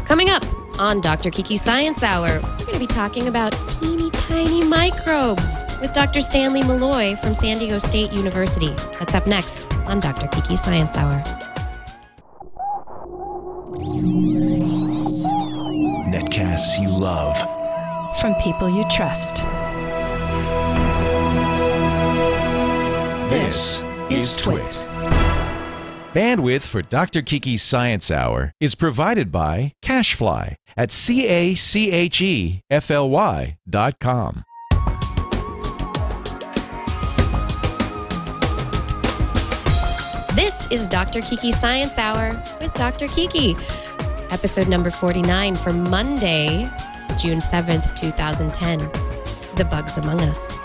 Coming up on Dr. Kiki Science Hour, we're going to be talking about teeny tiny microbes with Dr. Stanley Maloy from San Diego State University. That's up next on Dr. Kiki Science Hour. Netcasts you love. From people you trust. This is Twit. Bandwidth for Dr. Kiki's Science Hour is provided by Cachefly at CACHEFLY.com. This is Dr. Kiki Science Hour with Dr. Kiki. Episode number 49 for Monday, June 7th, 2010. The Bugs Among Us.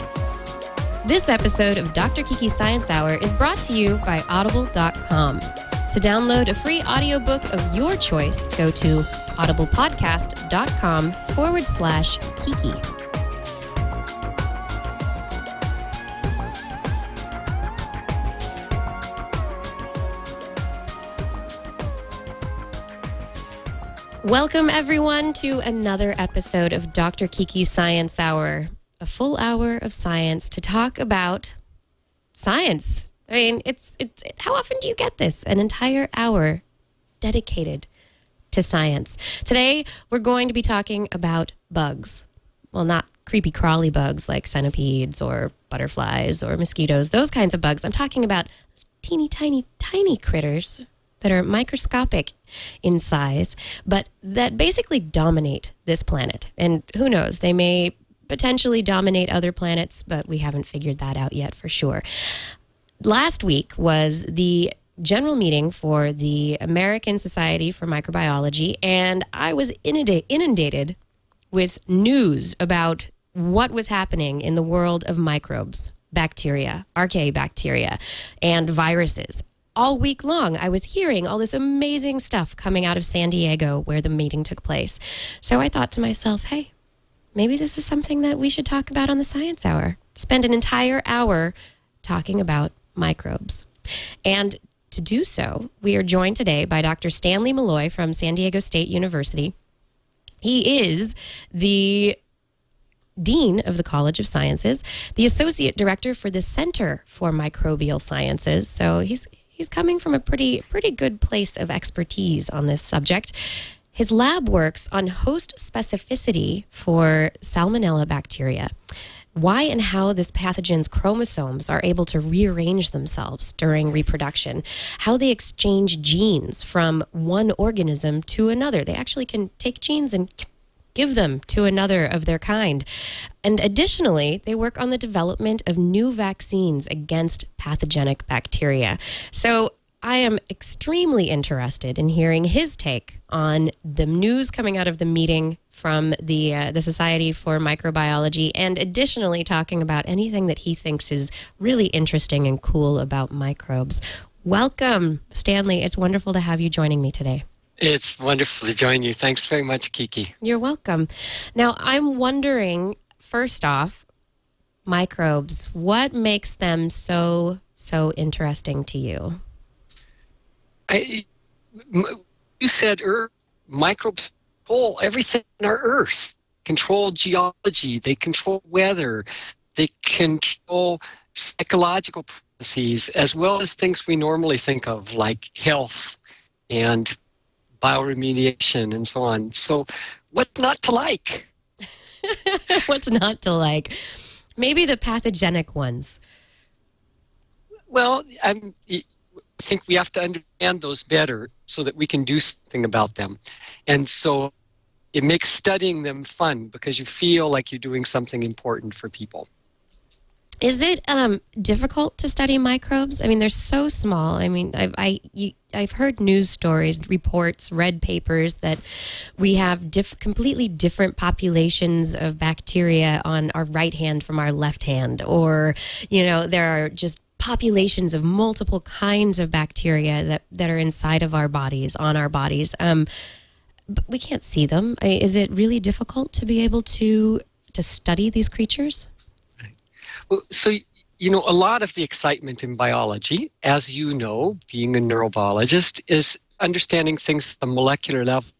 This episode of Dr. Kiki Science Hour is brought to you by Audible.com. To download a free audiobook of your choice, go to audiblepodcast.com/Kiki. Welcome, everyone, to another episode of Dr. Kiki Science Hour. A full hour of science to talk about science. I mean, it's how often do you get this? An entire hour dedicated to science. Today, we're going to be talking about bugs. Well, not creepy crawly bugs like centipedes or butterflies or mosquitoes, those kinds of bugs. I'm talking about teeny tiny critters that are microscopic in size, but that basically dominate this planet. And who knows, they may potentially dominate other planets, but we haven't figured that out yet for sure. Last week was the general meeting for the American Society for Microbiology, and I was inundated with news about what was happening in the world of microbes, bacteria, archaebacteria, and viruses. All week long, I was hearing all this amazing stuff coming out of San Diego where the meeting took place. So I thought to myself, hey, maybe this is something that we should talk about on the Science Hour. Spend an entire hour talking about microbes. And to do so, we are joined today by Dr. Stanley Maloy from San Diego State University. He is the Dean of the College of Sciences, the Associate Director for the Center for Microbial Sciences. So he's coming from a pretty good place of expertise on this subject. His lab works on host specificity for salmonella bacteria, why and how this pathogen's chromosomes are able to rearrange themselves during reproduction, how they exchange genes from one organism to another. They actually can take genes and give them to another of their kind. And additionally, they work on the development of new vaccines against pathogenic bacteria. So I am extremely interested in hearing his take on the news coming out of the meeting from the Society for Microbiology, and additionally talking about anything that he thinks is really interesting and cool about microbes. Welcome, Stanley. It's wonderful to have you joining me today. It's wonderful to join you. Thanks very much, Kiki. You're welcome. Now, I'm wondering, first off, microbes, what makes them so interesting to you? You said microbes control everything on our Earth, control geology, they control weather, they control psychological processes, as well as things we normally think of like health and bioremediation and so on. So what's not to like? What's not to like? Maybe the pathogenic ones. Well, I think we have to understand those better so that we can do something about them. And so it makes studying them fun because you feel like you're doing something important for people. Is it difficult to study microbes? I mean, they're so small. I mean, I've heard news stories, reports, read papers that we have completely different populations of bacteria on our right hand from our left hand, or there are just populations of multiple kinds of bacteria that are inside of our bodies, on our bodies. But we can't see them. Is it really difficult to be able to study these creatures? Well, so, a lot of the excitement in biology, as you know, being a neurobiologist, is understanding things at the molecular level.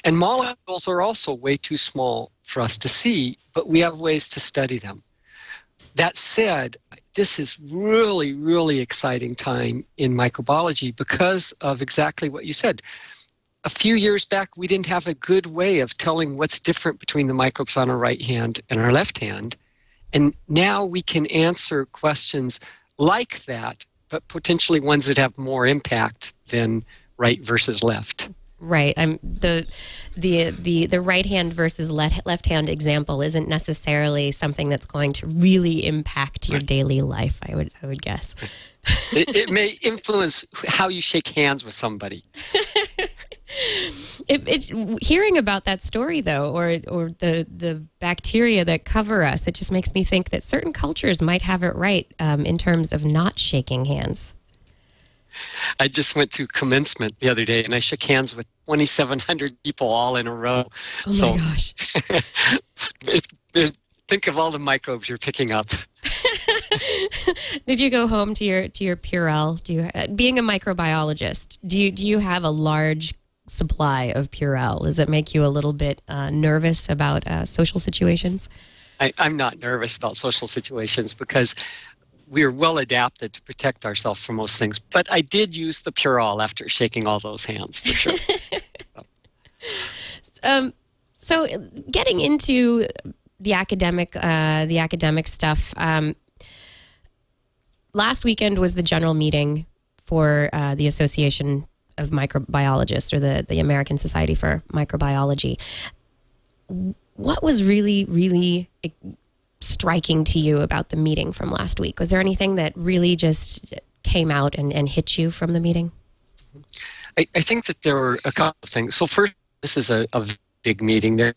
And molecules are also way too small for us to see, but we have ways to study them. That said, this is really, really exciting time in microbiology because of exactly what you said. A few years back, we didn't have a good way of telling what's different between the microbes on our right hand and our left hand. And now we can answer questions like that, but potentially ones that have more impact than right versus left. Right. The right hand versus left hand example isn't necessarily something that's going to really impact your daily life, I would guess. It may influence how you shake hands with somebody. Hearing about that story, though, or the bacteria that cover us, it just makes me think that certain cultures might have it right in terms of not shaking hands. I just went through commencement the other day, and I shook hands with 2,700 people all in a row. Oh, my gosh. Think of all the microbes you're picking up. Did you go home to your Purell? Being a microbiologist, do you have a large supply of Purell? Does it make you a little bit nervous about social situations? I'm not nervous about social situations because we're well adapted to protect ourselves from most things. But I did use the Purell after shaking all those hands, for sure. So getting into the academic stuff, last weekend was the general meeting for the Association of Microbiologists, or the American Society for Microbiology. What was really, really striking to you about the meeting from last week? Was there anything that really just came out and hit you from the meeting? I think that there were a couple of things. So first, this is a big meeting. There are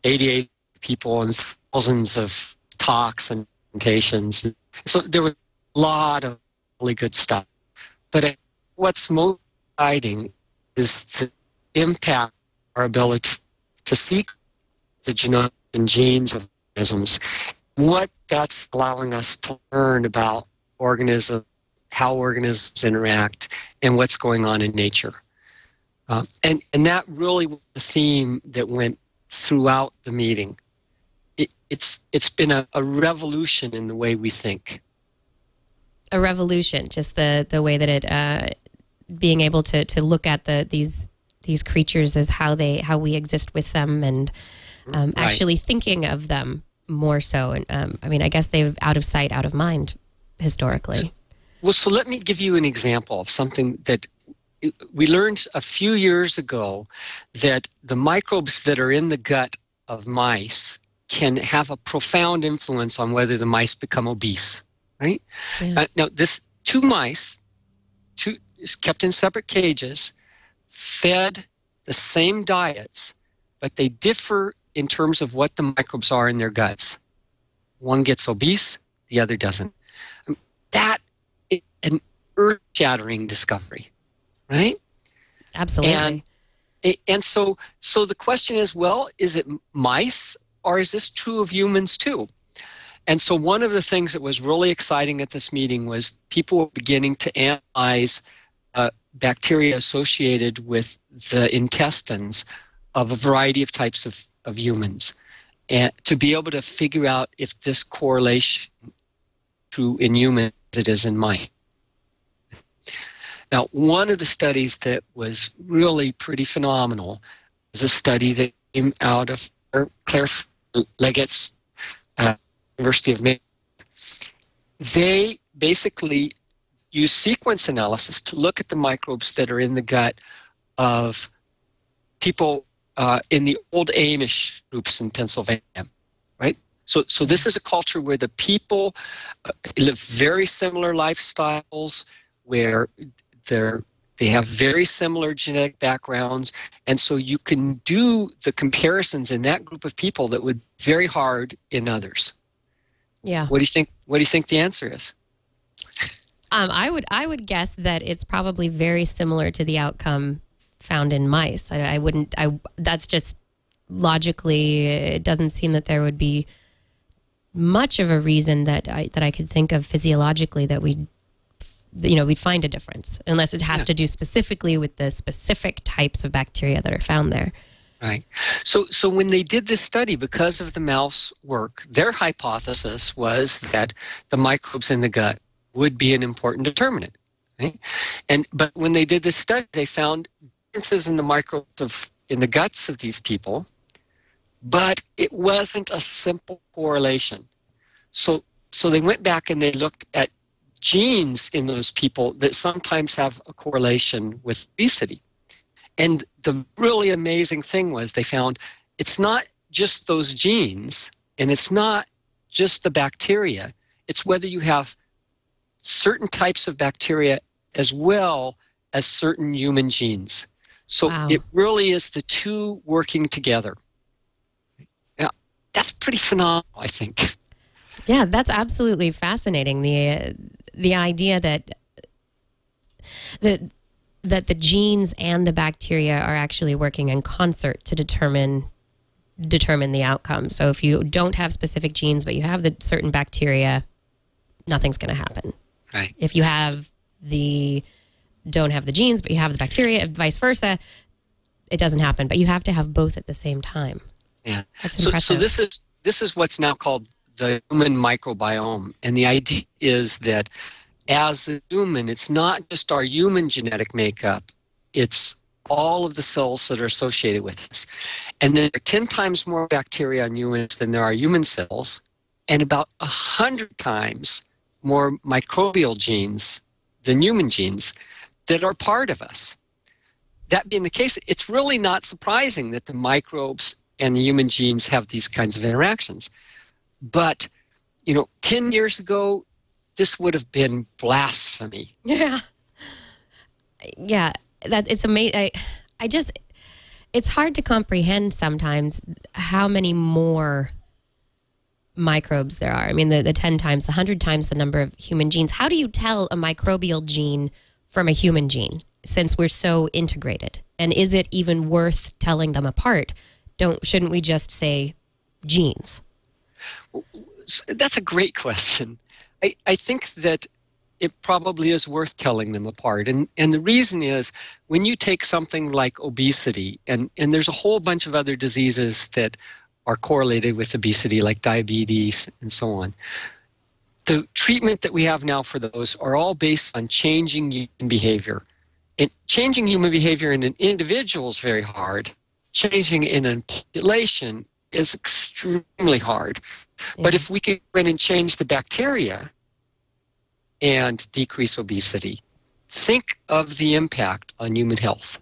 88 people and thousands of talks and presentations. So there was a lot of really good stuff. But what's most exciting is the impact of our ability to seek the genome and genes of organisms. What that's allowing us to learn about organisms, how organisms interact, and what's going on in nature. And that really was the theme that went throughout the meeting. It's been a revolution in the way we think. A revolution, just the way that it being able to look at these creatures as how we exist with them, and actually thinking of them more so. And I mean, I guess they've out of sight, out of mind historically. Well, so let me give you an example of something that we learned a few years ago, that the microbes that are in the gut of mice can have a profound influence on whether the mice become obese, right? Yeah. Now, two mice is kept in separate cages, fed the same diets, but they differ in terms of what the microbes are in their guts. One gets obese, the other doesn't. That is an earth-shattering discovery, right? Absolutely. And so the question is, well, is it mice, or is this true of humans too? And so one of the things that was really exciting at this meeting was people were beginning to analyze bacteria associated with the intestines of a variety of types of humans, and to be able to figure out if this correlation is true in humans as it is in mice. Now, one of the studies that was really pretty phenomenal was a study that came out of Claire Leggett's University of Maine. They basically use sequence analysis to look at the microbes that are in the gut of people in the old Amish groups in Pennsylvania, right? So this is a culture where the people live very similar lifestyles, where they have very similar genetic backgrounds, and so you can do the comparisons in that group of people that would be very hard in others. Yeah. What do you think the answer is? I would guess that it's probably very similar to the outcome found in mice. That's just logically, it doesn't seem that there would be much of a reason that I could think of physiologically that we'd find a difference, unless it has to do specifically with the specific types of bacteria that are found there. Right. So when they did this study, because of the mouse work, their hypothesis was that the microbes in the gut would be an important determinant. Right? But when they did this study, they found differences in the microbes in the guts of these people, but it wasn't a simple correlation. So they went back and they looked at genes in those people that sometimes have a correlation with obesity. And the really amazing thing was they found it's not just those genes and it's not just the bacteria. It's whether you have certain types of bacteria as well as certain human genes. So Wow. It really is the two working together. Now, that's pretty phenomenal, I think. Yeah, that's absolutely fascinating. The idea that the genes and the bacteria are actually working in concert to determine the outcome. So if you don't have specific genes, but you have the certain bacteria, nothing's going to happen. Right. If you don't have the genes, but you have the bacteria, and vice versa, it doesn't happen. But you have to have both at the same time. Yeah. That's So impressive. this is what's now called the human microbiome. And the idea is that as a human, it's not just our human genetic makeup, it's all of the cells that are associated with us. And there are 10 times more bacteria in humans than there are human cells, and about 100 times more microbial genes than human genes that are part of us. That being the case, it's really not surprising that the microbes and the human genes have these kinds of interactions. But, 10 years ago, this would have been blasphemy. Yeah. Yeah, that it's amazing. It's hard to comprehend sometimes how many more microbes there are. I mean, the 10 times, the 100 times the number of human genes. How do you tell a microbial gene from a human gene since we're so integrated? And is it even worth telling them apart? Shouldn't we just say genes? That's a great question. I think that it probably is worth telling them apart. And the reason is when you take something like obesity, and there's a whole bunch of other diseases that are correlated with obesity, like diabetes and so on. The treatment that we have now for those are all based on changing human behavior. And changing human behavior in an individual is very hard. Changing in a population is extremely hard. Yeah. But if we can go in and change the bacteria and decrease obesity, think of the impact on human health.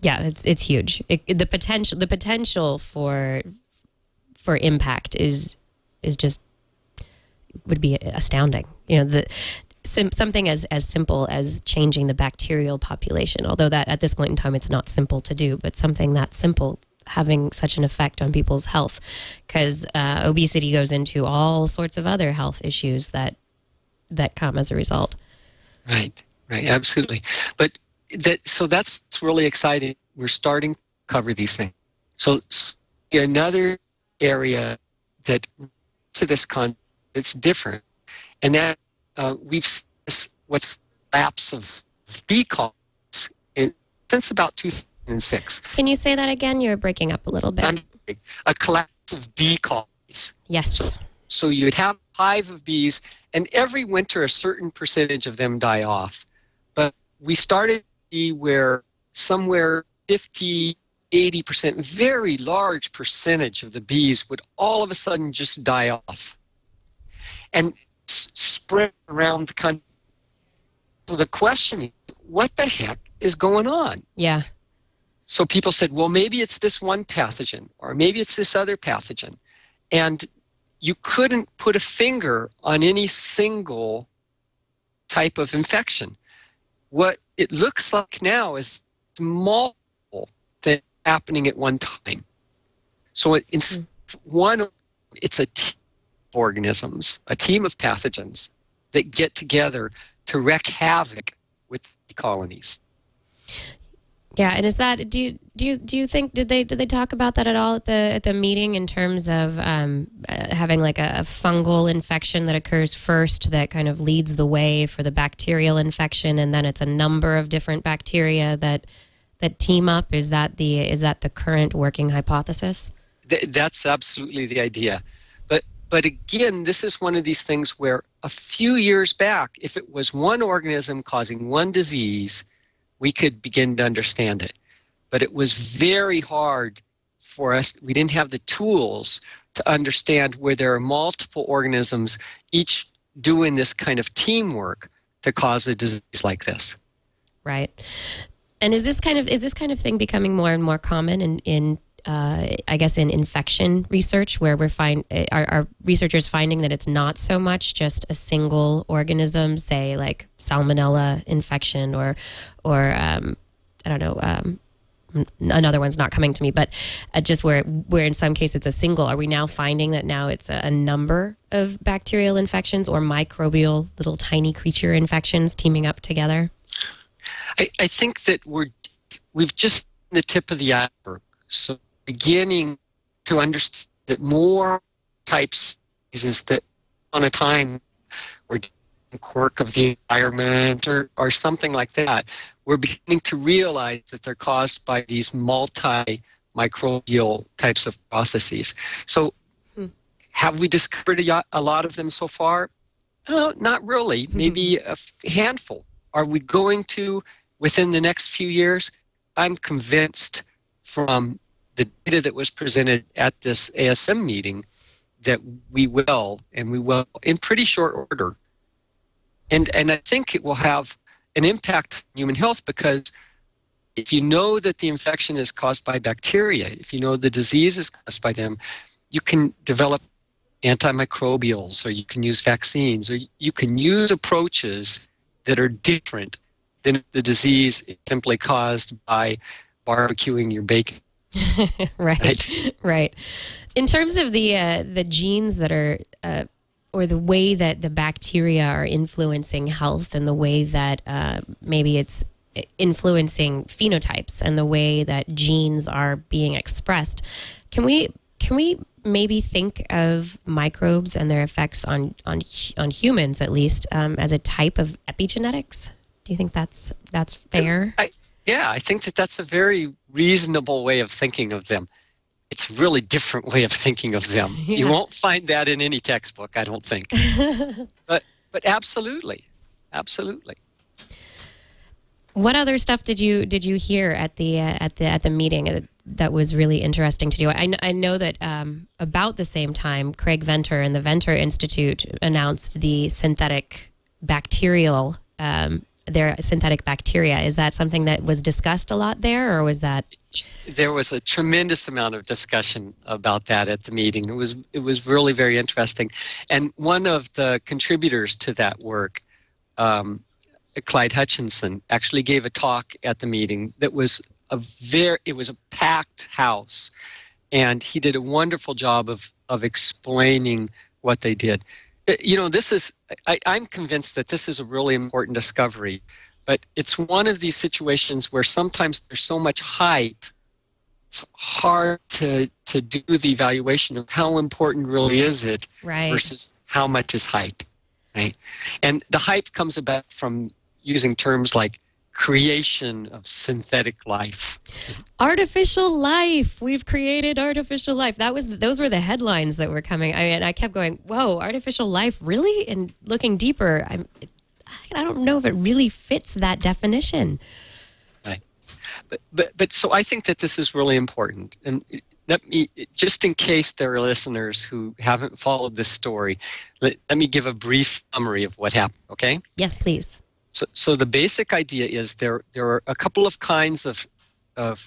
Yeah, it's huge. The potential for impact is just would be astounding. Something as simple as changing the bacterial population, although that at this point in time it's not simple to do, but something that simple having such an effect on people's health, because obesity goes into all sorts of other health issues that come as a result. Right, absolutely. But that's really exciting. We're starting to cover these things. So another area that to this concept, it's different, and that we've seen what's collapse of bee colonies since about 2006. Can you say that again? You're breaking up a little bit. A collapse of bee colonies. Yes. So you'd have a hive of bees, and every winter a certain percentage of them die off. But we started to see where somewhere 50, 80%, very large percentage of the bees would all of a sudden just die off and spread around the country. So the question is, what the heck is going on? Yeah. So people said, well, maybe it's this one pathogen, or maybe it's this other pathogen. And you couldn't put a finger on any single type of infection. What it looks like now is multiple things happening at one time. So it's a team of organisms, a team of pathogens that get together to wreak havoc with the colonies. Yeah, and is that do you think did they talk about that at all at the meeting in terms of having like a fungal infection that occurs first that kind of leads the way for the bacterial infection, and then it's a number of different bacteria that that team up? Is that the current working hypothesis? That's absolutely the idea. But again, this is one of these things where a few years back, if it was one organism causing one disease, we could begin to understand it. But it was very hard for us. We didn't have the tools to understand where there are multiple organisms, each doing this kind of teamwork to cause a disease like this. Right. And is this kind of thing becoming more and more common in I guess in infection research, where our researchers finding that it's not so much just a single organism, say like salmonella infection or I don't know, another one's not coming to me, but just where in some cases it's a single. Are we now finding that now it's a number of bacterial infections or microbial little tiny creature infections teaming up together? I think that we've just the tip of the iceberg. So beginning to understand that more types is that on a time or quirk of the environment or something like that, we're beginning to realize that they're caused by these multi-microbial types of processes. So have we discovered a lot of them so far? Not really, maybe a handful. Are we going to within the next few years? I'm convinced from the data that was presented at this ASM meeting that we will in pretty short order. And I think it will have an impact on human health, because if you know that the infection is caused by bacteria, if you know the disease is caused by them, you can develop antimicrobials, or you can use vaccines, or you can use approaches that are different than if the disease is simply caused by barbecuing your bacon. Right. In terms of the genes that are, or the way that the bacteria are influencing health, and the way that maybe it's influencing phenotypes and the way that genes are being expressed, can we maybe think of microbes and their effects on humans, at least, as a type of epigenetics? Do you think that's fair? I think that's a very reasonable way of thinking of them. It's a really different way of thinking of them. Yeah. You won't find that in any textbook, I don't think. but absolutely. What other stuff did you hear at the meeting that was really interesting to do? I know that about the same time, Craig Venter and the Venter Institute announced the synthetic bacterial. Their synthetic bacteria. Is that something that was discussed a lot there, or was that? There was a tremendous amount of discussion about that at the meeting. It was really very interesting. And one of the contributors to that work, Clyde Hutchinson, actually gave a talk at the meeting that was it was a packed house, and he did a wonderful job of explaining what they did. You know, I'm convinced that this is a really important discovery, but it's one of these situations where sometimes there's so much hype, it's hard to do the evaluation of how important really is it versus how much is hype, right? And the hype comes about from using terms like creation of synthetic life. Artificial life. We've created artificial life. Those were the headlines that were coming. I kept going, whoa, artificial life, really? And looking deeper, I don't know if it really fits that definition. Right. But so I think that this is really important. And let me, just in case there are listeners who haven't followed this story, let me give a brief summary of what happened, okay? Yes, please. So the basic idea is there are a couple of kinds of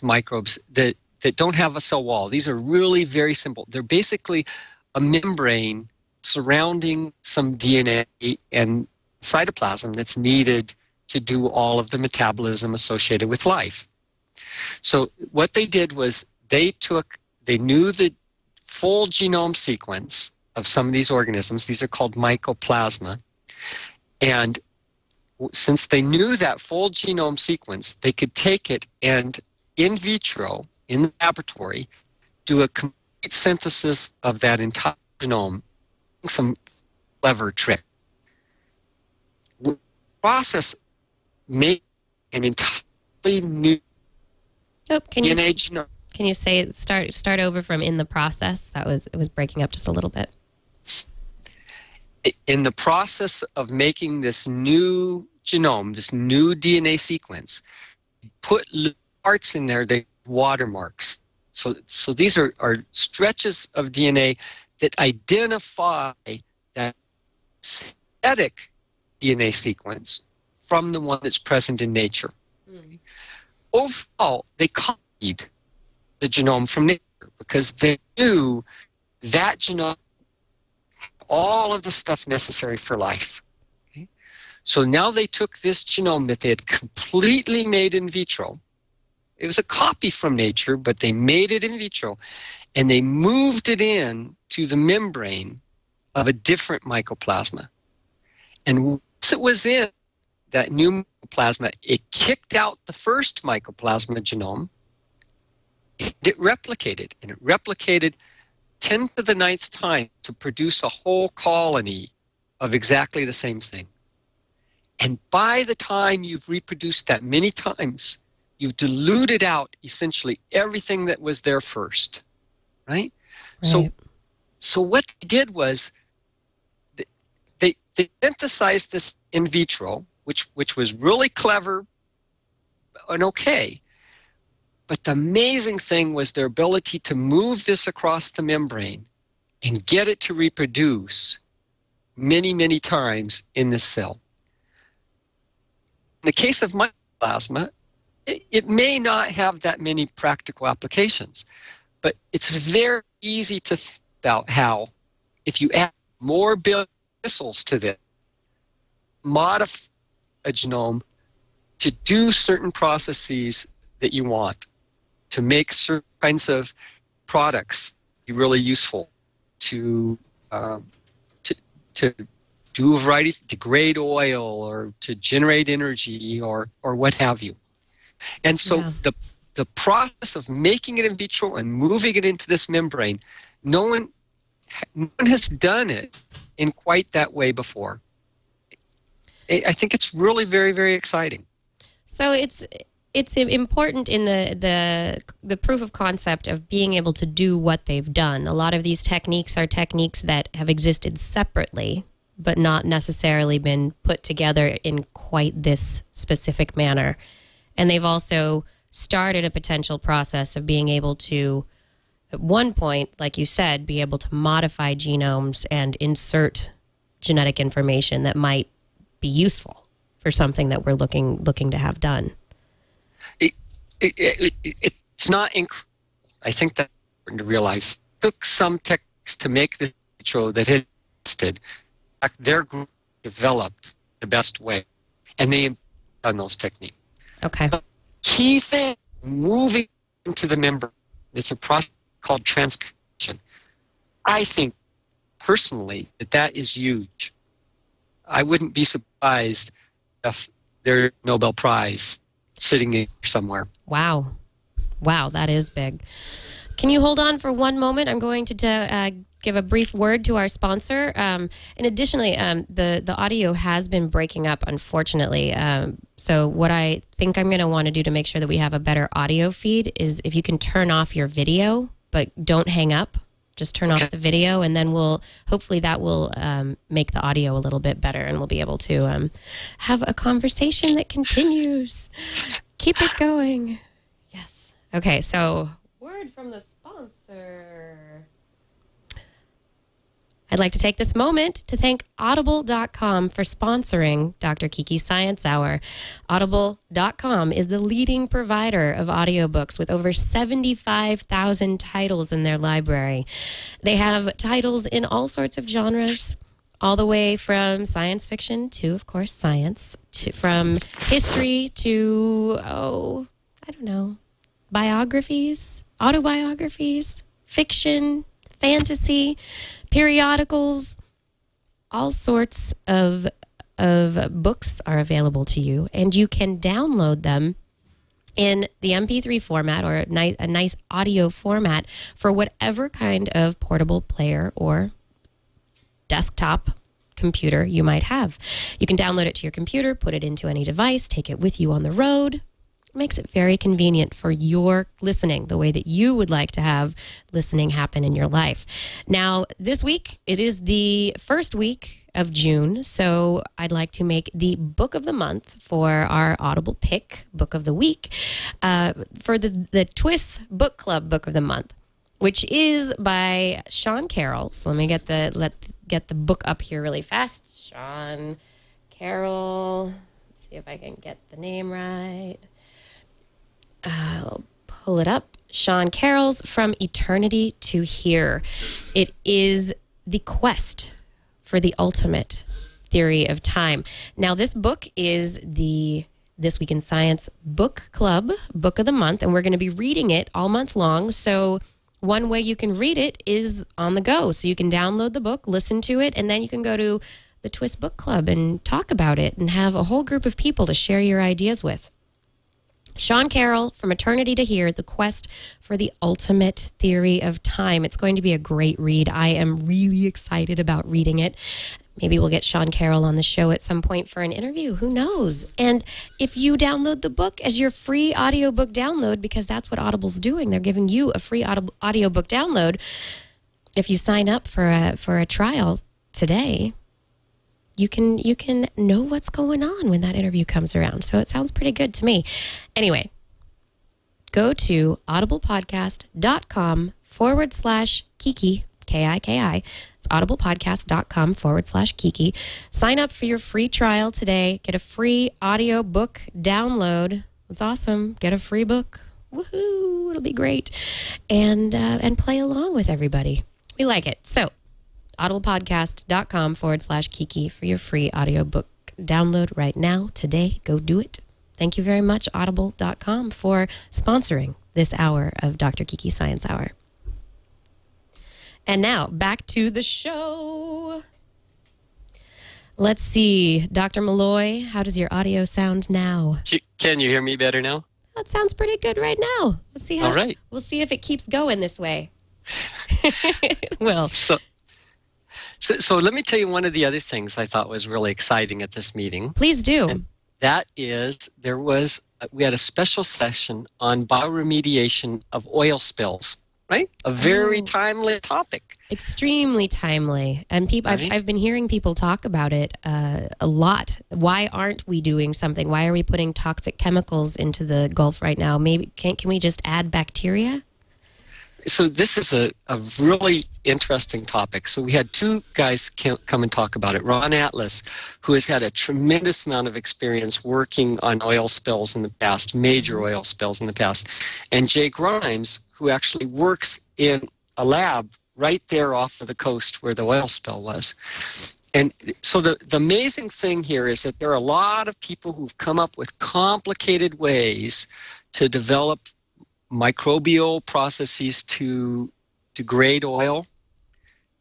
microbes that don't have a cell wall. These are really very simple. They're basically a membrane surrounding some DNA and cytoplasm that's needed to do all of the metabolism associated with life. So what they did was they knew the full genome sequence of some of these organisms. These are called mycoplasma. And since they knew that full genome sequence, they could take it and in vitro, in the laboratory, do a complete synthesis of that entire genome. Some clever trick. The process made an entirely new Oh, DNA genome. Can you say start over from in the process? It was breaking up just a little bit. In the process of making this new genome, this new DNA sequence, put parts in there that watermarks. So these are stretches of DNA that identify that synthetic DNA sequence from the one that's present in nature. Mm. Overall, they copied the genome from nature because they knew that genome had all of the stuff necessary for life. Okay? So now they took this genome that they had completely made in vitro. It was a copy from nature, but they made it in vitro, and they moved it in to the membrane of a different mycoplasma. And once it was in that new mycoplasma, it kicked out the first mycoplasma genome. It replicated, and it replicated 10 to the 9th time to produce a whole colony of exactly the same thing. And by the time you've reproduced that many times, you've diluted out essentially everything that was there first, right? So what they did was they synthesized this in vitro, which was really clever and okay. But the amazing thing was their ability to move this across the membrane and get it to reproduce many, many times in the cell. In the case of mycoplasma, it may not have that many practical applications, but it's very easy to think about how, if you add more missiles to this, modify a genome to do certain processes that you want, to make certain kinds of products be really useful, to do a variety, degrade oil, or to generate energy, or what have you. And so the process of making it in vitro and moving it into this membrane, no one has done it in quite that way before. I think it's really very, very exciting. So it's important in the proof of concept of being able to do what they've done. A lot of these techniques are techniques that have existed separately, but not necessarily been put together in quite this specific manner. And they've also started a potential process of being able to, at one point, like you said, be able to modify genomes and insert genetic information that might be useful for something that we're looking to have done. It's not incredible. I think that's important to realize. It took some techniques to make the intro that had existed. In fact, their group developed the best way, and they on those techniques. Okay. The key thing, moving into the membrane, it's a process called transcription. I think, personally, that is huge. I wouldn't be surprised if there's a Nobel Prize sitting in somewhere. Wow, that is big. Can you hold on for one moment? I'm going to give a brief word to our sponsor. And additionally, the audio has been breaking up, unfortunately. So what I think I'm going to want to do to make sure that we have a better audio feed is if you can turn off your video, but don't hang up. Just turn off the video, and then hopefully that will make the audio a little bit better, and we'll be able to have a conversation that continues. Keep it going. Yes. Okay, so word from the sponsor. I'd like to take this moment to thank Audible.com for sponsoring Dr. Kiki Science Hour. Audible.com is the leading provider of audiobooks with over 75,000 titles in their library. They have titles in all sorts of genres, all the way from science fiction to, of course, science, from history to, I don't know, biographies, autobiographies, fiction, fantasy, periodicals. All sorts of books are available to you, and you can download them in the MP3 format or a nice audio format for whatever kind of portable player or desktop computer you might have. You can download it to your computer, put it into any device, take it with you on the road. makes it very convenient for your listening, the way that you would like to have listening happen in your life. Now, this week, it is the first week of June, so I'd like to make the book of the month for our Audible pick, book of the week, for the Twist Book Club book of the month, which is by Sean Carroll. So let me get the book up here really fast. Sean Carroll. Let's see if I can get the name right. I'll pull it up. Sean Carroll's From Eternity to Here. It is the quest for the ultimate theory of time. Now, this book is the This Week in Science Book Club book of the month, and we're going to be reading it all month long. So one way you can read it is on the go. So you can download the book, listen to it, and then you can go to the Twist Book Club and talk about it and have a whole group of people to share your ideas with. Sean Carroll, From Eternity to Here, The Quest for the Ultimate Theory of Time. It's going to be a great read. I am really excited about reading it. Maybe we'll get Sean Carroll on the show at some point for an interview. Who knows? And if you download the book as your free audiobook download, because that's what Audible's doing, they're giving you a free audiobook download. If you sign up for a trial today, you can know what's going on when that interview comes around. So it sounds pretty good to me. Anyway, go to audiblepodcast.com/Kiki, Kiki. It's audiblepodcast.com/Kiki. Sign up for your free trial today. Get a free audio book download. It's awesome. Get a free book. Woohoo! It'll be great. And play along with everybody. We like it. So, audiblepodcast.com/Kiki for your free audiobook download right now, today. Go do it. Thank you very much, audible.com, for sponsoring this hour of Dr. Kiki Science Hour. And now, back to the show. Let's see. Dr. Maloy, how does your audio sound now? Can you hear me better now? That sounds pretty good right now. Let's see how. All right. We'll see if it keeps going this way. Well. So let me tell you one of the other things I thought was really exciting at this meeting. Please do. And that is, we had a special session on bioremediation of oil spills, right? A very timely topic. Extremely timely. And people, I've been hearing people talk about it a lot. Why aren't we doing something? Why are we putting toxic chemicals into the Gulf right now? Maybe can we just add bacteria? So this is a really interesting topic. So we had two guys come and talk about it. Ron Atlas, who has had a tremendous amount of experience working on oil spills in the past, major oil spills in the past, and Jay Grimes, who actually works in a lab right there off of the coast where the oil spill was. And so the amazing thing here is that there are a lot of people who've come up with complicated ways to develop microbial processes to degrade oil,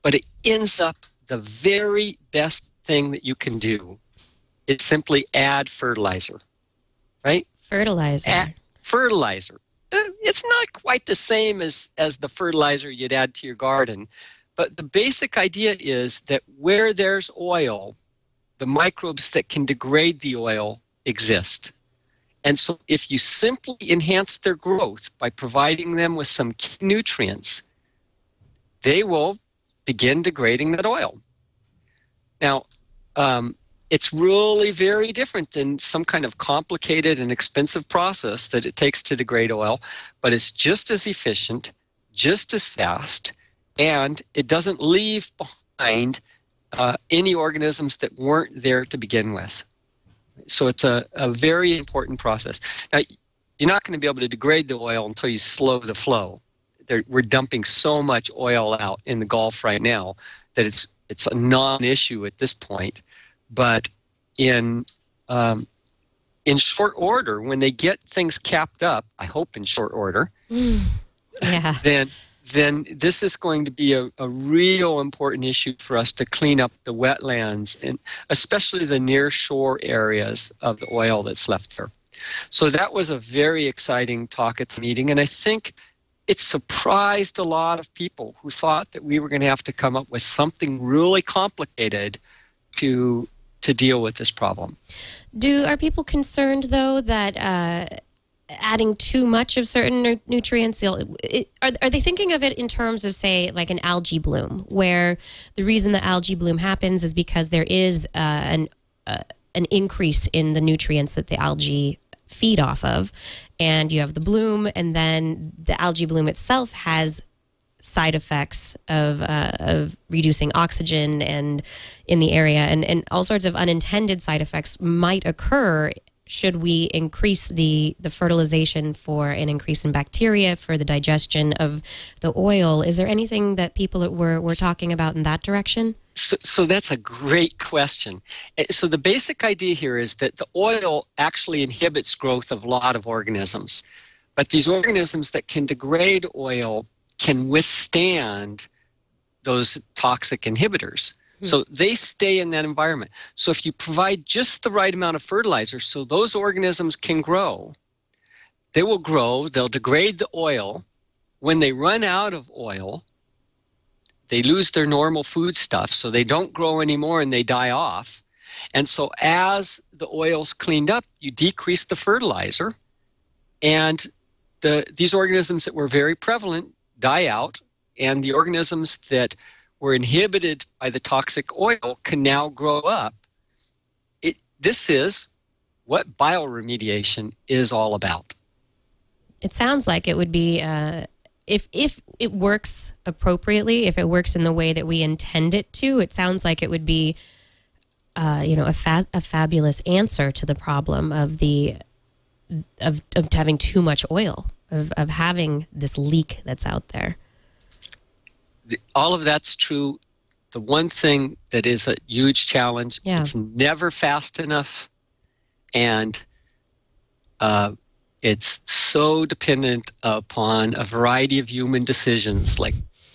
but it ends up the very best thing that you can do is simply add fertilizer, right? Fertilizer. Add fertilizer. It's not quite the same as the fertilizer you'd add to your garden, but the basic idea is that where there's oil, the microbes that can degrade the oil exist. And so if you simply enhance their growth by providing them with some key nutrients, they will begin degrading that oil. Now, it's really very different than some kind of complicated and expensive process that it takes to degrade oil, but it's just as efficient, just as fast, and it doesn't leave behind any organisms that weren't there to begin with. So it's a very important process. Now, you're not going to be able to degrade the oil until you slow the flow. We're dumping so much oil out in the Gulf right now that it's a non-issue at this point. But in short order, when they get things capped up, I hope in short order, yeah. then this is going to be a real important issue for us to clean up the wetlands, and especially the near shore areas of the oil that's left there. So that was a very exciting talk at the meeting, and I think it surprised a lot of people who thought that we were going to have to come up with something really complicated to deal with this problem. Are people concerned, though, that adding too much of certain nutrients? Are they thinking of it in terms of, say, like an algae bloom, where the reason the algae bloom happens is because there is an increase in the nutrients that the algae feed off of, and you have the bloom, and then the algae bloom itself has side effects of reducing oxygen and in the area, and all sorts of unintended side effects might occur should we increase the fertilization for an increase in bacteria, for the digestion of the oil. Is there anything that people were talking about in that direction? So that's a great question. So the basic idea here is that the oil actually inhibits growth of a lot of organisms. But these organisms that can degrade oil can withstand those toxic inhibitors. So they stay in that environment. So if you provide just the right amount of fertilizer so those organisms can grow, they will grow, they'll degrade the oil. When they run out of oil, they lose their normal food stuff, so they don't grow anymore and they die off. And so as the oil's cleaned up, you decrease the fertilizer, and these organisms that were very prevalent die out, and the organisms that were inhibited by the toxic oil can now grow up. This is what bioremediation is all about. It sounds like it would be, if it works appropriately, if it works in the way that we intend it to, it sounds like it would be, a fabulous answer to the problem of having too much oil, of having this leak that's out there. All of that's true. The one thing that is a huge challenge, it's never fast enough, and it's so dependent upon a variety of human decisions, like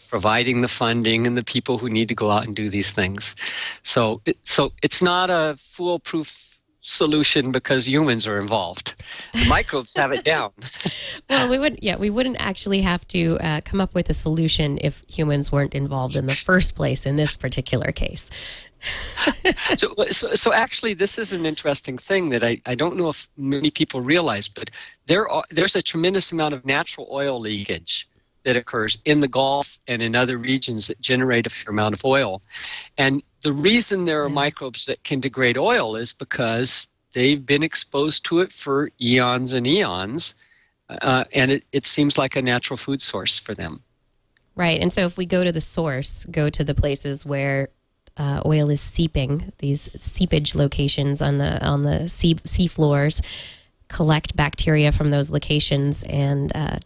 providing the funding and the people who need to go out and do these things. So it's not a foolproof solution because humans are involved. The microbes have it down. Well, we wouldn't actually have to come up with a solution if humans weren't involved in the first place in this particular case. So actually, this is an interesting thing that I don't know if many people realize, but there's a tremendous amount of natural oil leakage that occurs in the Gulf and in other regions that generate a fair amount of oil. And the reason there are microbes that can degrade oil is because they've been exposed to it for eons and eons, and it seems like a natural food source for them. Right, and so if we go to the source, go to the places where oil is seeping, these seepage locations on the sea floors, collect bacteria from those locations, and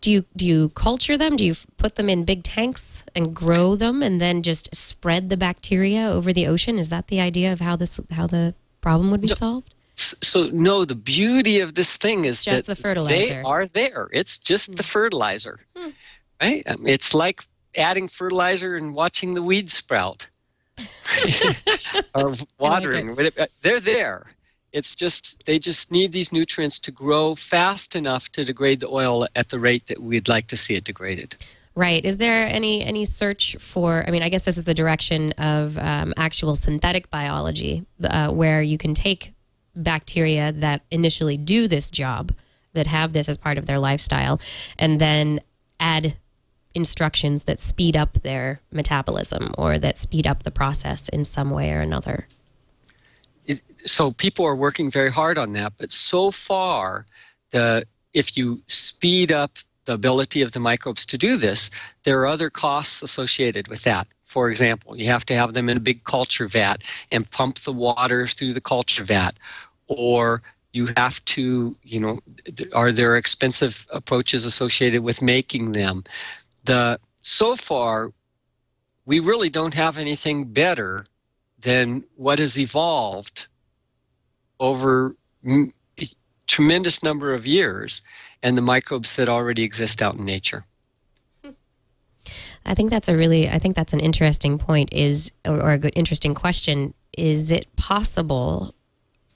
do you culture them? Do you put them in big tanks and grow them, and then just spread the bacteria over the ocean? Is that the idea of how the problem would be solved? So no, the beauty of this thing is just that the fertilizer. They are there. It's just the fertilizer, right? I mean, it's like adding fertilizer and watching the weeds sprout, or watering. They're there. It's just they just need these nutrients to grow fast enough to degrade the oil at the rate that we'd like to see it degraded. Right. Is there any search for, I mean, I guess this is the direction of actual synthetic biology, where you can take bacteria that initially do this job, that have this as part of their lifestyle, and then add instructions that speed up their metabolism or that speed up the process in some way or another. So people are working very hard on that, but so far, if you speed up the ability of the microbes to do this, there are other costs associated with that. For example, you have to have them in a big culture vat and pump the water through the culture vat, or you have to, are there expensive approaches associated with making them? So far, we really don't have anything better than what has evolved over a tremendous number of years, and the microbes that already exist out in nature. I think that's an interesting point, or a good interesting question. Is it possible?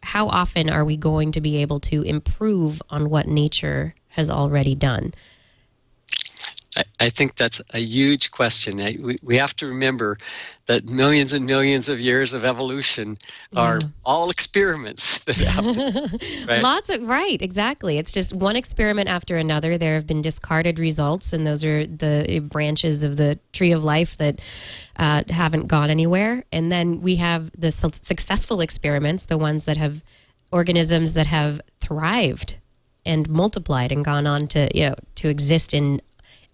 How often are we going to be able to improve on what nature has already done? I think that's a huge question. We have to remember that millions and millions of years of evolution are all experiments that happen. Right? Right, exactly. It's just one experiment after another. There have been discarded results, and those are the branches of the tree of life that haven't gone anywhere. And then we have the successful experiments, the ones that have organisms that have thrived and multiplied and gone on to exist en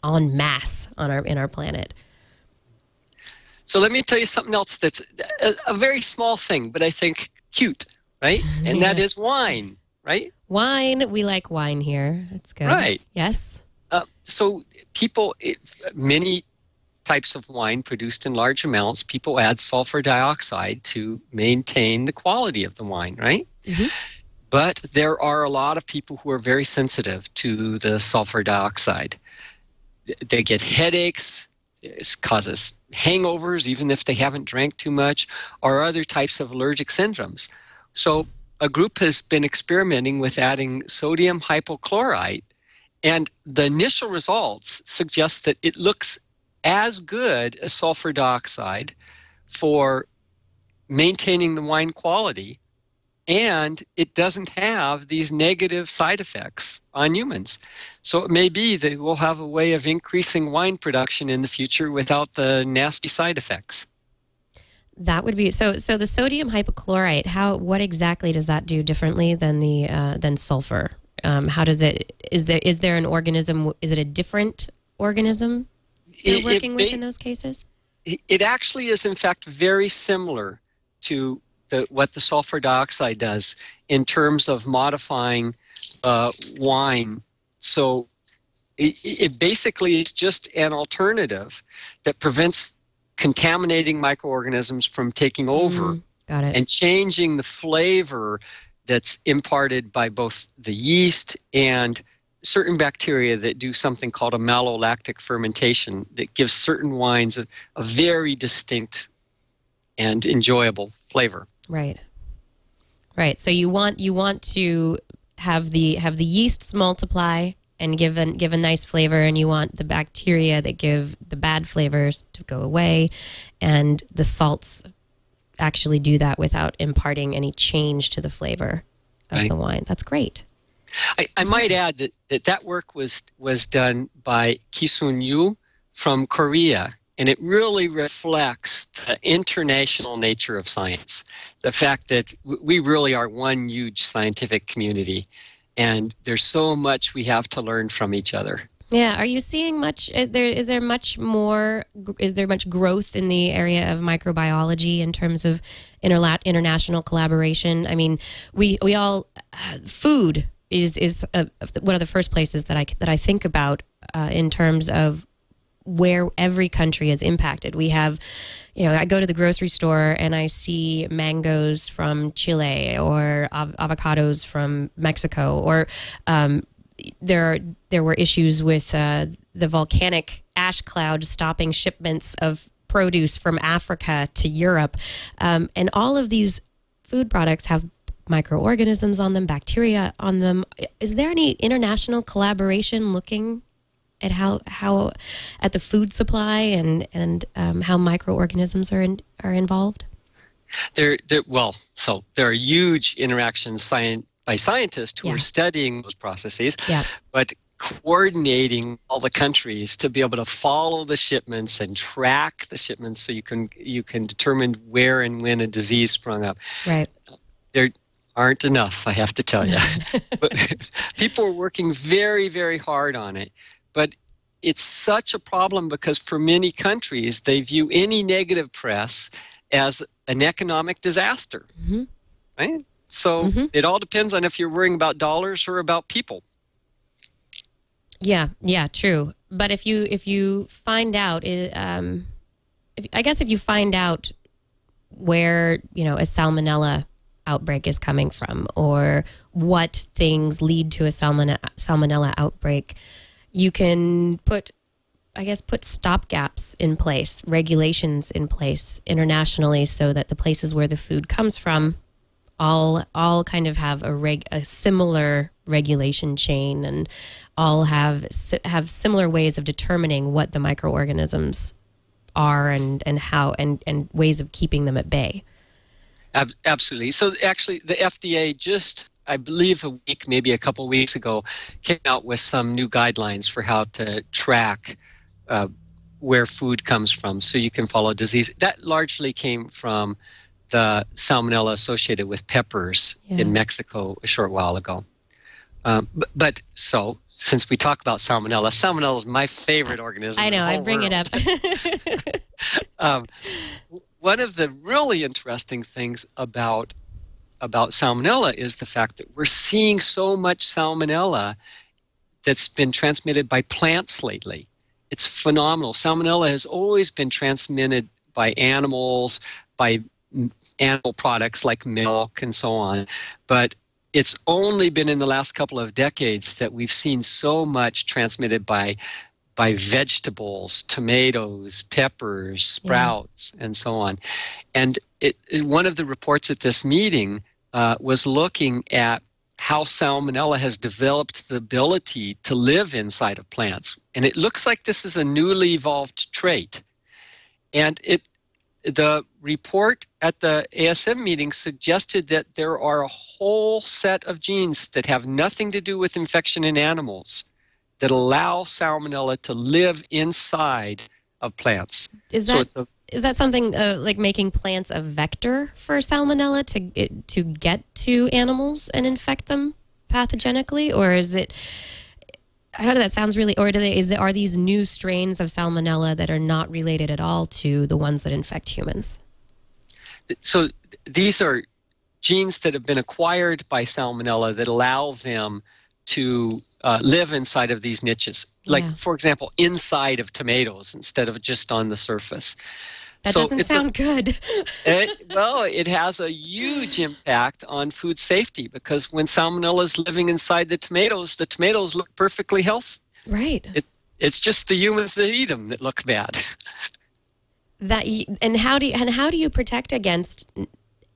masse in our planet. So let me tell you something else that's a very small thing, but I think cute, right? And that is wine, right? Wine, we like wine here. That's good. Right. Yes. So many types of wine produced in large amounts, people add sulfur dioxide to maintain the quality of the wine, right? Mm-hmm. But there are a lot of people who are very sensitive to the sulfur dioxide. They get headaches, it causes hangovers, even if they haven't drank too much, or other types of allergic syndromes. So a group has been experimenting with adding sodium hypochlorite, and the initial results suggest that it looks as good as sulfur dioxide for maintaining the wine quality, and it doesn't have these negative side effects on humans. So it may be that we'll have a way of increasing wine production in the future without the nasty side effects. That would be so. The sodium hypochlorite. What exactly does that do differently than sulfur? How does it? Is there an organism? Is it a different organism you're working with in those cases? It actually is, in fact, very similar to what the sulfur dioxide does in terms of modifying wine. So it basically is just an alternative that prevents contaminating microorganisms from taking over and changing the flavor that's imparted by both the yeast and certain bacteria that do something called a malolactic fermentation that gives certain wines a very distinct and enjoyable flavor. Right. So you want to have the yeasts multiply and give a nice flavor, and you want the bacteria that give the bad flavors to go away, and the salts actually do that without imparting any change to the flavor of the wine. That's great. I might add that work was done by Ki-Sun Yu from Korea, and it really reflects the international nature of science. The fact that we really are one huge scientific community, and there's so much we have to learn from each other. Yeah. Are you seeing much? Is there much growth in the area of microbiology in terms of international collaboration? I mean, we all food is one of the first places that I think about in terms of where every country is impacted. We have, I go to the grocery store and I see mangoes from Chile or avocados from Mexico, or there were issues with the volcanic ash cloud stopping shipments of produce from Africa to Europe, and all of these food products have microorganisms on them, bacteria on them. Is there any international collaboration looking at how at the food supply and how microorganisms are involved? There are huge interactions by scientists who are studying those processes, but coordinating all the countries to be able to follow the shipments and track the shipments so you can determine where and when a disease sprung up. Right. There aren't enough, I have to tell you. But people are working very, very hard on it. But it's such a problem because for many countries, they view any negative press as an economic disaster, right? So it all depends on if you're worrying about dollars or about people. Yeah, true. But if you find out, if you find out where a salmonella outbreak is coming from, or what things lead to a salmonella outbreak, you can put stopgaps in place, regulations in place internationally, so that the places where the food comes from all kind of have a similar regulation chain, and all have similar ways of determining what the microorganisms are and how and ways of keeping them at bay. Absolutely. So actually, the FDA just, I believe a week, maybe a couple of weeks ago, came out with some new guidelines for how to track where food comes from, so you can follow disease. That largely came from the salmonella associated with peppers in Mexico a short while ago. But since we talk about salmonella is my favorite organism. I know, I bring it up. One of the really interesting things about salmonella is the fact that we're seeing so much salmonella that's been transmitted by plants lately. It's phenomenal. Salmonella has always been transmitted by animals, by animal products like milk and so on, but it's only been in the last couple of decades that we've seen so much transmitted by vegetables, tomatoes, peppers, sprouts, and so on. And one of the reports at this meeting was looking at how salmonella has developed the ability to live inside of plants. And it looks like this is a newly evolved trait. And the report at the ASM meeting suggested that there are a whole set of genes that have nothing to do with infection in animals that allow salmonella to live inside of plants. Is that something like making plants a vector for salmonella to get to animals and infect them pathogenically, or is it? I don't know. That sounds really. Or are these new strains of salmonella that are not related at all to the ones that infect humans? So these are genes that have been acquired by salmonella that allow them to live inside of these niches. Like, for example, inside of tomatoes instead of just on the surface. That doesn't sound good. It has a huge impact on food safety, because when salmonella is living inside the tomatoes look perfectly healthy. Right. It's just the humans that eat them that look bad. How do you protect against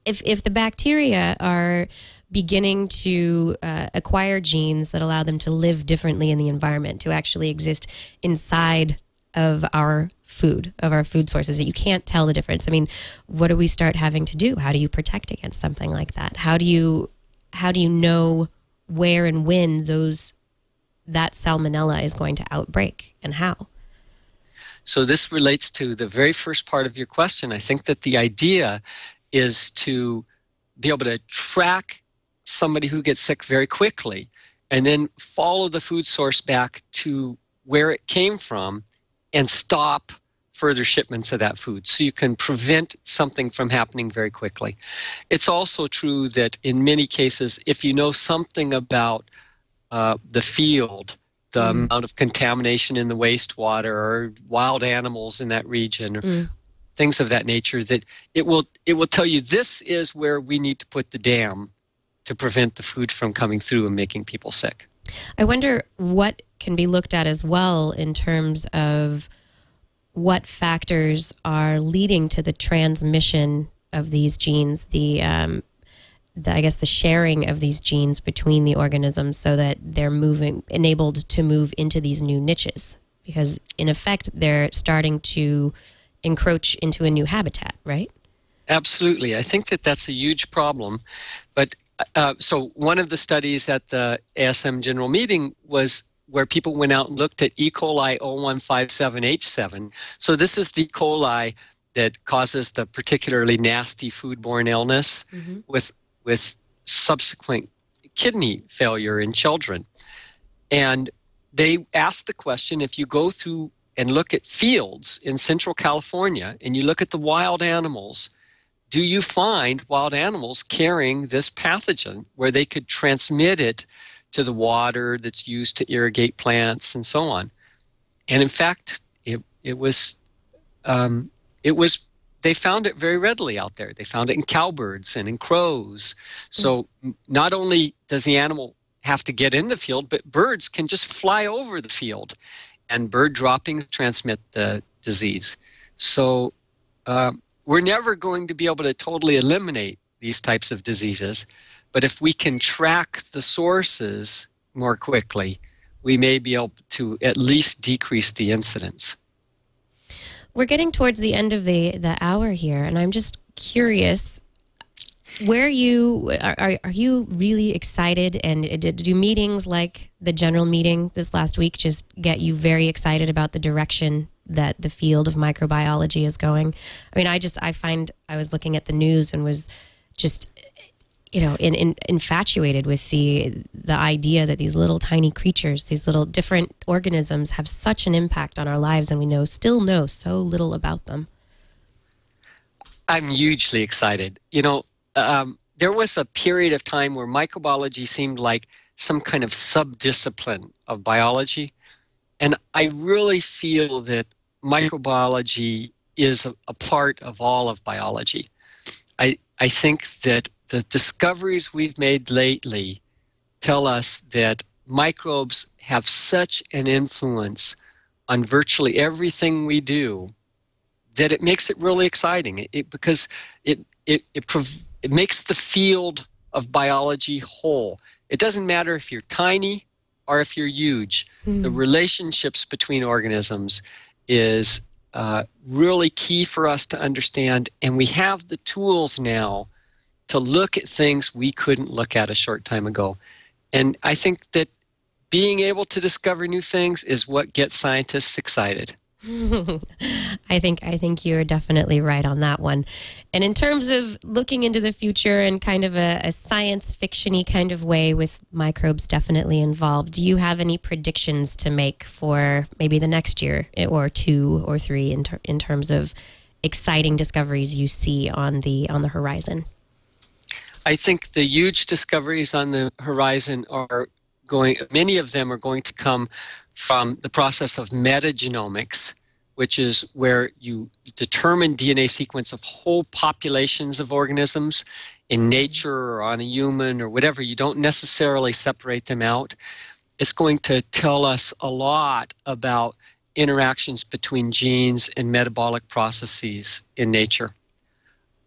if the bacteria are beginning to acquire genes that allow them to live differently in the environment, to actually exist inside of our food sources, that you can't tell the difference? I mean, what do we start having to do? How do you protect against something like that? How do you know where and when that salmonella is going to outbreak, and how? So this relates to the very first part of your question. I think that the idea is to be able to track somebody who gets sick very quickly and then follow the food source back to where it came from and stop further shipments of that food, so you can prevent something from happening very quickly. It's also true that in many cases, if you know something about the field, the amount of contamination in the wastewater or wild animals in that region, or things of that nature, that it will tell you this is where we need to put the dam to prevent the food from coming through and making people sick. I wonder what can be looked at as well in terms of what factors are leading to the transmission of these genes, I guess the sharing of these genes between the organisms, so that they're enabled to move into these new niches, because in effect they're starting to encroach into a new habitat, right? Absolutely. I think that that's a huge problem. But so one of the studies at the ASM General Meeting was where people went out and looked at E. coli 0157H7. So this is the E. coli that causes the particularly nasty foodborne illness with subsequent kidney failure in children. And they asked the question, if you go through and look at fields in Central California and you look at the wild animals, do you find wild animals carrying this pathogen where they could transmit it to the water that's used to irrigate plants and so on? And in fact, it was they found it very readily out there. They found it in cowbirds and in crows. So not only does the animal have to get in the field, but birds can just fly over the field, and bird droppings transmit the disease. So we're never going to be able to totally eliminate these types of diseases. But if we can track the sources more quickly, we may be able to at least decrease the incidence. We're getting towards the end of the hour here, and I'm just curious, where are you really excited, and do meetings like the general meeting this last week just get you very excited about the direction that the field of microbiology is going? I mean, I was looking at the news and was just, infatuated with the idea that these little tiny creatures, these little different organisms have such an impact on our lives, and we still know so little about them. I'm hugely excited. There was a period of time where microbiology seemed like some kind of subdiscipline of biology. And I really feel that microbiology is a part of all of biology. I think that the discoveries we've made lately tell us that microbes have such an influence on virtually everything we do that it makes it really exciting. Because it makes the field of biology whole. It doesn't matter if you're tiny or if you're huge. The relationships between organisms is really key for us to understand, and we have the tools now to look at things we couldn't look at a short time ago. And I think that being able to discover new things is what gets scientists excited. I think you're definitely right on that one. And in terms of looking into the future in kind of a science fiction-y kind of way with microbes definitely involved, do you have any predictions to make for maybe the next year or 2 or 3 in terms of exciting discoveries you see on the horizon? I think the huge discoveries on the horizon many of them are going to come from the process of metagenomics, which is where you determine DNA sequence of whole populations of organisms in nature or on a human or whatever. You don't necessarily separate them out. It's going to tell us a lot about interactions between genes and metabolic processes in nature.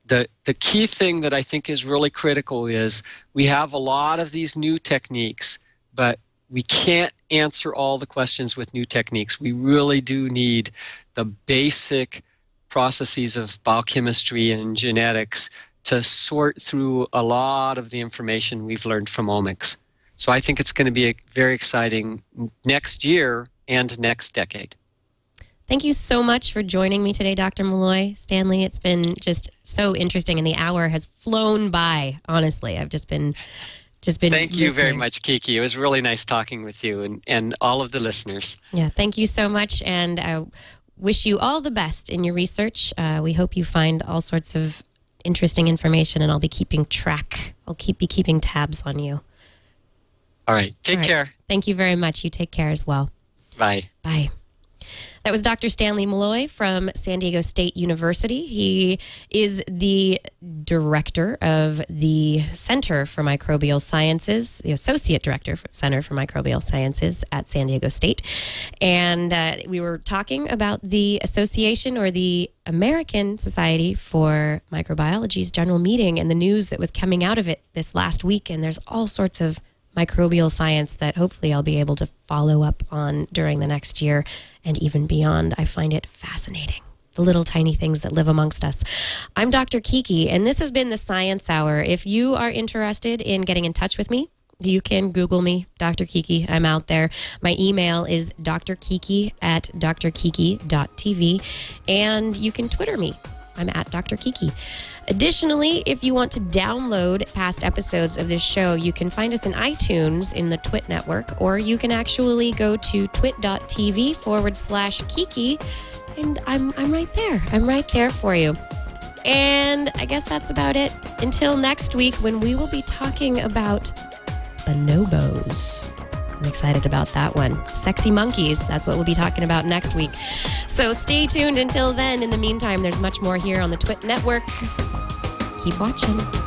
The key thing that I think is really critical is we have a lot of these new techniques, but we can't answer all the questions with new techniques. We really do need the basic processes of biochemistry and genetics to sort through a lot of the information we've learned from omics. So I think it's going to be very exciting next year and next decade. Thank you so much for joining me today, Dr. Maloy. Stanley, it's been just so interesting, and the hour has flown by, honestly. I've just been Thank you very much, Kiki. It was really nice talking with you and all of the listeners. Yeah, thank you so much, and I wish you all the best in your research. We hope you find all sorts of interesting information, and I'll be keeping track. I'll be keeping tabs on you. All right. Take care. Thank you very much. You take care as well. Bye. Bye. That was Dr. Stanley Maloy from San Diego State University. He is the director of the Center for Microbial Sciences, the associate director for Center for Microbial Sciences at San Diego State. And we were talking about the association, or the American Society for Microbiology's general meeting, and the news that was coming out of it this last week. And there's all sorts of microbial science that hopefully I'll be able to follow up on during the next year and even beyond. I find it fascinating, the little tiny things that live amongst us. I'm Dr. Kiki, and this has been the Science Hour. If you are interested in getting in touch with me, you can Google me, Dr. Kiki. I'm out there. My email is drkiki@drkiki.tv, and you can Twitter me. I'm at Dr. Kiki. Additionally, if you want to download past episodes of this show, you can find us in iTunes in the Twit network, or you can actually go to twit.tv/Kiki, and I'm right there. I'm right there for you. And I guess that's about it. Until next week, when we will be talking about bonobos. I'm excited about that one. Sexy monkeys, that's what we'll be talking about next week. So stay tuned until then. In the meantime, there's much more here on the Twit Network. Keep watching.